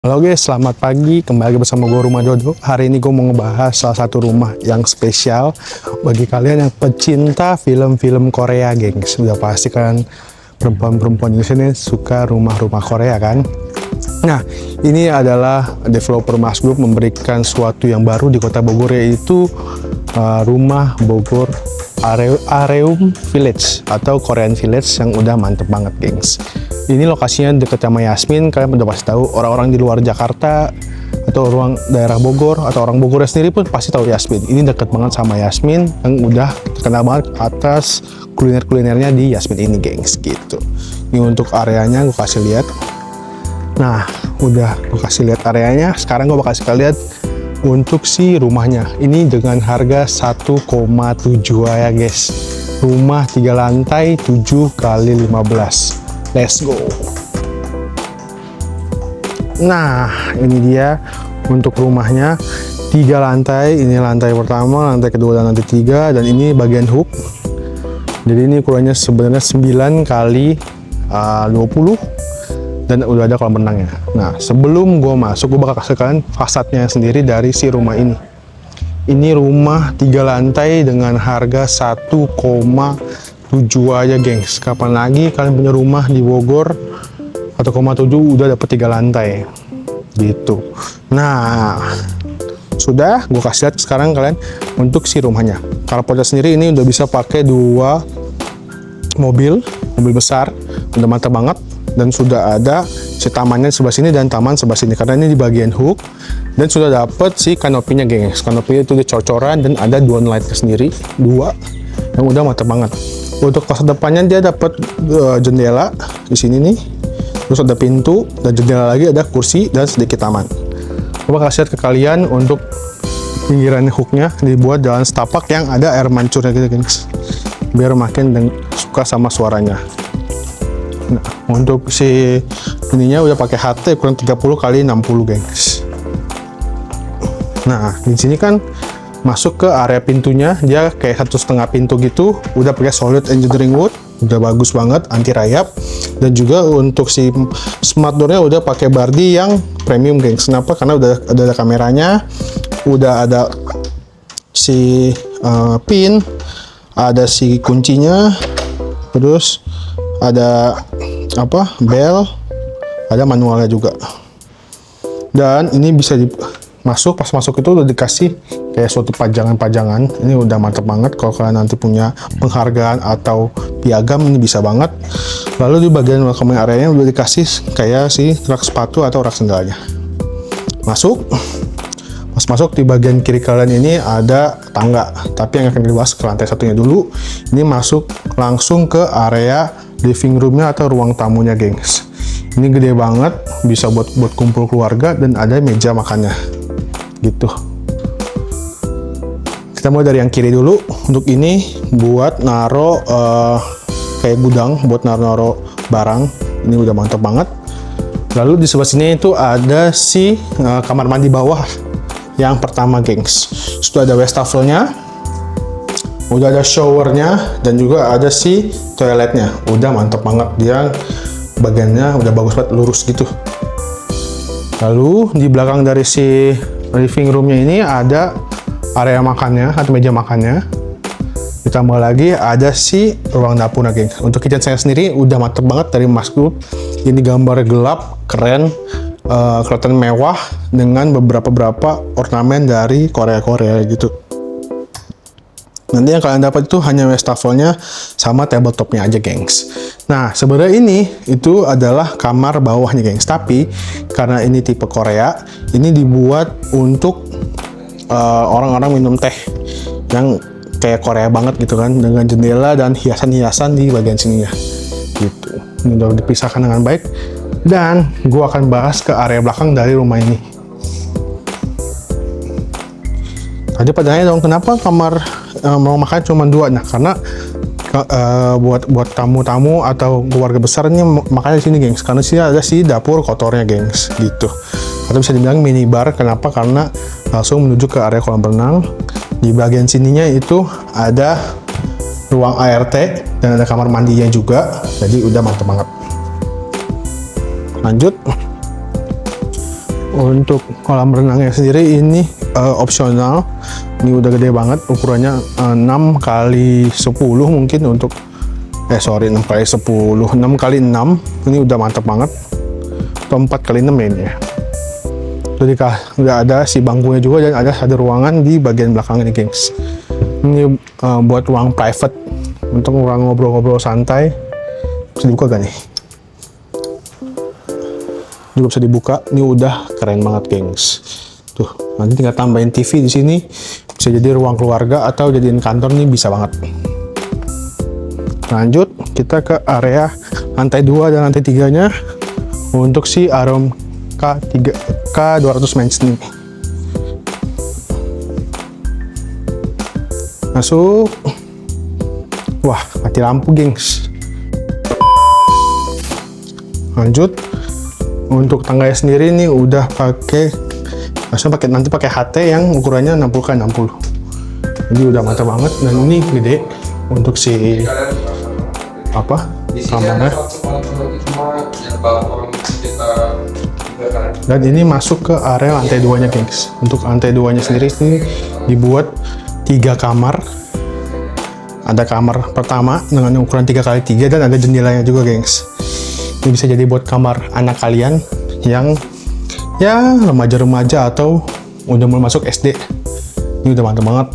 Halo guys, selamat pagi. Kembali bersama gue Rumah Jodoh. Hari ini gue mau ngebahas salah satu rumah yang spesial bagi kalian yang pecinta film-film Korea, gengs. Udah pasti kan perempuan-perempuan di sini suka rumah-rumah Korea kan. Nah, ini adalah developer Mas Group memberikan sesuatu yang baru di Kota Bogor, yaitu rumah Bogor Areum Village atau Korean Village yang udah mantep banget, gengs. Ini lokasinya dekat sama Yasmin. Kalian udah pasti tahu, orang-orang di luar Jakarta atau orang daerah Bogor atau orang Bogor sendiri pun pasti tahu Yasmin. Ini dekat banget sama Yasmin yang udah terkenal banget atas kuliner-kulinernya di Yasmin ini, gengs, gitu. Ini untuk areanya gue kasih lihat. Nah, udah gue kasih lihat areanya. Sekarang gue bakal kasih lihat untuk si rumahnya. Ini dengan harga 1,7 ya, guys. Rumah 3 lantai 7 kali 15. Let's go. Nah, ini dia untuk rumahnya. 3 lantai. Ini lantai pertama, lantai kedua, dan lantai 3. Dan ini bagian hook. Jadi ini ukurannya sebenarnya 9 kali 20. Dan udah ada kolam renangnya. Nah, sebelum gue masuk, gue bakal kasih kalian fasadnya sendiri dari si rumah ini. Ini rumah 3 lantai dengan harga 1,7 aja, gengs. Kapan lagi kalian punya rumah di Bogor 1,7 udah dapet 3 lantai gitu. Nah, sudah gue kasih lihat sekarang kalian untuk si rumahnya. Carportnya sendiri ini udah bisa pakai 2 mobil besar, udah mantap banget. Dan sudah ada si tamannya sebelah sini dan taman sebelah sini, karena ini di bagian hook. Dan sudah dapet si kanopinya, gengs. Kanopinya itu dicor-coran dan ada downlightnya sendiri 2 yang udah mantap banget. Untuk fasad depannya dia dapat jendela di sini nih, terus ada pintu dan jendela lagi, ada kursi dan sedikit taman. Coba kasih lihat ke kalian untuk pinggiran hooknya dibuat jalan setapak yang ada air mancurnya gitu, gengs, biar makin suka sama suaranya. Nah, untuk si ininya udah pakai HT ukuran 30 kali 60, gengs. Nah, di sini kan masuk ke area pintunya, dia kayak 1,5 pintu gitu, udah pakai solid engineering wood, udah bagus banget, anti rayap. Dan juga untuk si smart door-nya udah pakai Bardi yang premium, gengs. Kenapa? Karena udah ada kameranya, udah ada si pin, ada si kuncinya, terus ada bel, ada manualnya juga. Dan ini bisa pas masuk itu udah dikasih kayak suatu pajangan-pajangan. Ini udah mantep banget. Kalau kalian nanti punya penghargaan atau piagam, ini bisa banget. Lalu di bagian welcome area-nya udah dikasih kayak si rak sepatu atau rak sendalnya. Masuk. Pas masuk di bagian kiri kalian ini ada tangga, tapi yang akan dibahas ke lantai satunya dulu. Ini masuk langsung ke area living room-nya atau ruang tamunya, gengs. Ini gede banget, bisa buat kumpul keluarga dan ada meja makannya gitu. Kita mulai dari yang kiri dulu. Untuk ini buat naro kayak gudang buat naro barang. Ini udah mantap banget. Lalu di sebelah sini itu ada si kamar mandi bawah yang pertama, gengs. Sudah ada wastafelnya, udah ada showernya, dan juga ada si toiletnya. Udah mantap banget, dia bagiannya udah bagus banget, lurus gitu. Lalu di belakang dari si living roomnya ini ada area makannya atau meja makannya. Ditambah lagi ada si ruang dapurnya, gengs. Untuk kitchen saya sendiri udah mantep banget dari Mas Group. Ini gambarnya gelap, keren, kelihatan mewah dengan beberapa ornamen dari Korea gitu. Nanti yang kalian dapat itu hanya wastafelnya sama tabletopnya aja, gengs. Nah, sebenarnya ini itu adalah kamar bawahnya, gengs. Tapi karena ini tipe Korea, ini dibuat untuk orang-orang minum teh yang kayak Korea banget gitu kan, dengan jendela dan hiasan-hiasan di bagian sininya gitu. Ini udah dipisahkan dengan baik. Dan gue akan bahas ke area belakang dari rumah ini. Tadi pada nanya dong, kenapa kamar mau makan cuma 2? Nah, karena buat tamu-tamu atau keluarga besar ini makanya di sini, gengs. Karena sini ada si dapur kotornya, gengs, gitu. Atau bisa dibilang minibar. Kenapa? Karena langsung menuju ke area kolam renang. Di bagian sininya itu ada ruang ART dan ada kamar mandinya juga. Jadi udah mantep banget. Lanjut. Untuk kolam renangnya sendiri ini opsional. Ini udah gede banget, ukurannya 6 kali 10 mungkin untuk 6 kali 10, 6 kali 6. Ini udah mantap banget. Atau 4 kali 6 ini ya. Jadi udah ada si bangkunya juga, dan ada ruangan di bagian belakang ini, gengs. Ini buat ruang private untuk ruang ngobrol-ngobrol santai. Bisa dibuka gak nih? Juga bisa dibuka. Ini udah keren banget, gengs. Tuh, nanti tinggal tambahin TV di sini. Bisa jadi ruang keluarga atau jadiin kantor, nih bisa banget. Lanjut, kita ke area lantai 2 dan lantai 3-nya untuk si Arum K200 Mansion ini. Masuk. Wah, mati lampu, gengs. Lanjut, untuk tangganya sendiri nih udah nanti pakai HT yang ukurannya 60 x 60. Jadi udah mantap banget, dan ini gede untuk si kamarnya. Dan ini masuk ke area lantai 2-nya, gengs. Untuk lantai 2-nya sendiri ini dibuat 3 kamar. Ada kamar pertama dengan ukuran 3 x 3 dan ada jendelanya juga, gengs. Ini bisa jadi buat kamar anak kalian yang ya remaja-remaja atau udah mulai masuk SD. Ini udah mantap banget.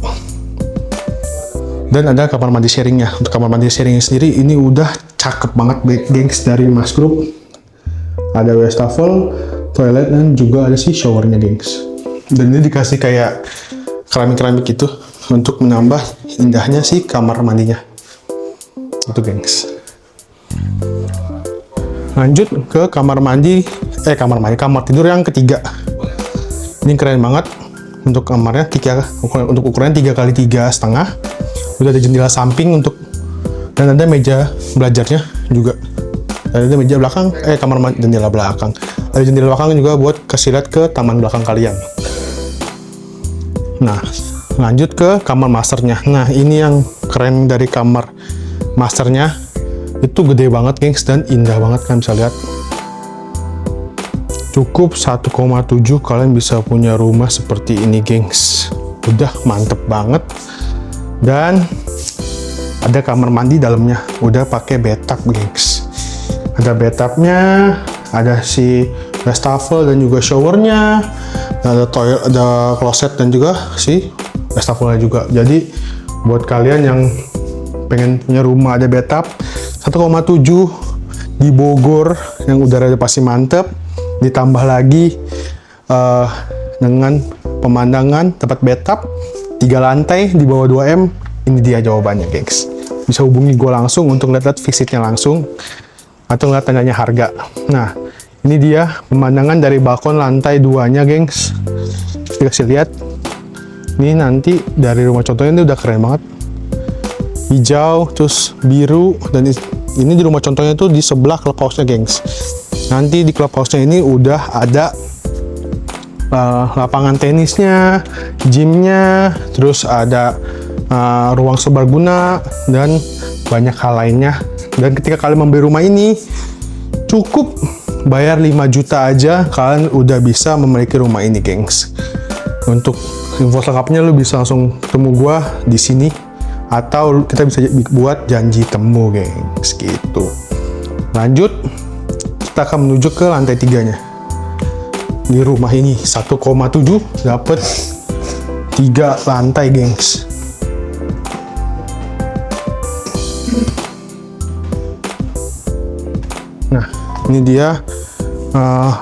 Dan ada kamar mandi sharingnya. Untuk kamar mandi sharingnya sendiri ini udah cakep banget, gengs, dari Mas Group. Ada wastafel, toilet, dan juga ada si showernya, gengs. Dan ini dikasih kayak keramik-keramik gitu untuk menambah indahnya si kamar mandinya. Itu, gengs. Lanjut ke kamar tidur yang ketiga. Ini keren banget untuk kamarnya, untuk ukurannya 3 x 3,5. Udah ada jendela samping dan ada meja belajarnya juga. Dan ada meja belakang, jendela belakang. Ada jendela belakang juga buat kasih lihat ke taman belakang kalian. Nah, lanjut ke kamar masternya. Nah, ini yang keren dari kamar masternya. Itu gede banget, gengs, dan indah banget, kan bisa lihat. Cukup 1,7 kalian bisa punya rumah seperti ini, gengs. Udah mantep banget. Dan ada kamar mandi dalamnya, udah pakai bathtub, gengs. Ada bathtubnya, ada si wastafel dan juga showernya, ada toilet, ada kloset, dan juga si wastafelnya juga. Jadi buat kalian yang pengen punya rumah ada bathtub, 1,7 di Bogor yang udaranya pasti mantep, ditambah lagi dengan pemandangan tempat bathtub 3 lantai di bawah 2M. Ini dia jawabannya, gengs. Bisa hubungi gue langsung untuk lihat visitnya langsung atau ngeliat tanyanya harga. Nah, ini dia pemandangan dari balkon lantai 2-nya, gengs. Dikasih lihat. Ini nanti dari rumah contohnya ini udah keren banget. Hijau, terus biru, dan ini di rumah contohnya itu di sebelah clubhouse-nya, gengs. Nanti di clubhouse-nya ini udah ada lapangan tenisnya, gymnya, terus ada ruang serbaguna, dan banyak hal lainnya. Dan ketika kalian membeli rumah ini, cukup bayar 5 juta aja, kalian udah bisa memiliki rumah ini, gengs. Untuk info lengkapnya lu bisa langsung ketemu gua di sini, atau kita bisa buat janji temu, gengs, gitu. Lanjut, kita akan menuju ke lantai 3-nya. Di rumah ini 1,7 dapat 3 lantai, gengs. Nah, ini dia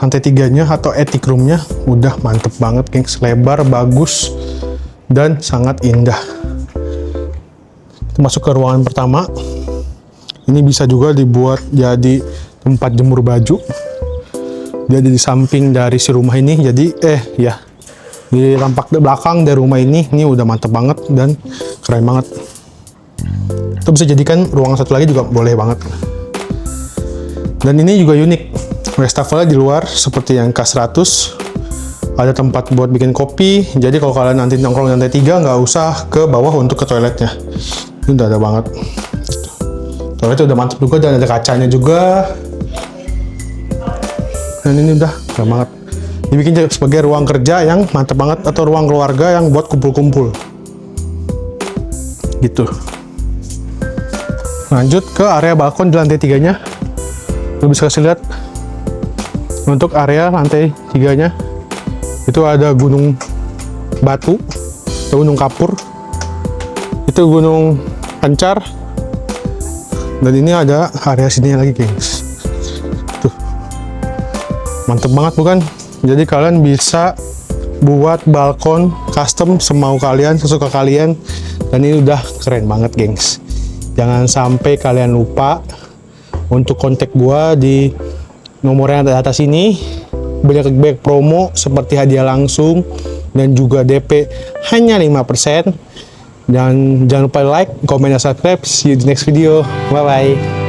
lantai 3-nya atau attic room-nya udah mantep banget, gengs. Lebar, bagus, dan sangat indah. Kita masuk ke ruangan pertama. Ini bisa juga dibuat jadi tempat jemur baju. Dia di samping dari si rumah ini, jadi di tampak belakang dari rumah ini udah mantep banget dan keren banget. Kita bisa jadikan ruangan satu lagi juga boleh banget. Dan ini juga unik, wastafelnya di luar seperti yang K100. Ada tempat buat bikin kopi, jadi kalau kalian nanti nongkrong di lantai 3 nggak usah ke bawah untuk ke toiletnya. Ini udah ada banget. Toiletnya udah mantep juga, dan ada kacanya juga. Dan ini udah keren banget. dibikin sebagai ruang kerja yang mantap banget, atau ruang keluarga yang buat kumpul-kumpul gitu. Lanjut ke area balkon di lantai 3-nya. Lu bisa kasih lihat untuk area lantai 3-nya itu ada gunung batu atau gunung kapur, itu gunung Kencar, dan ini ada area sini lagi gengs. Tuh mantep banget bukan? Jadi kalian bisa buat balkon custom semau kalian, sesuka kalian, dan ini udah keren banget gengs. Jangan sampai kalian lupa untuk kontak gua di nomor yang ada di atas ini. Banyak promo seperti hadiah langsung dan juga DP hanya 5%. Dan jangan lupa like, comment, dan subscribe. See you di next video. Bye bye.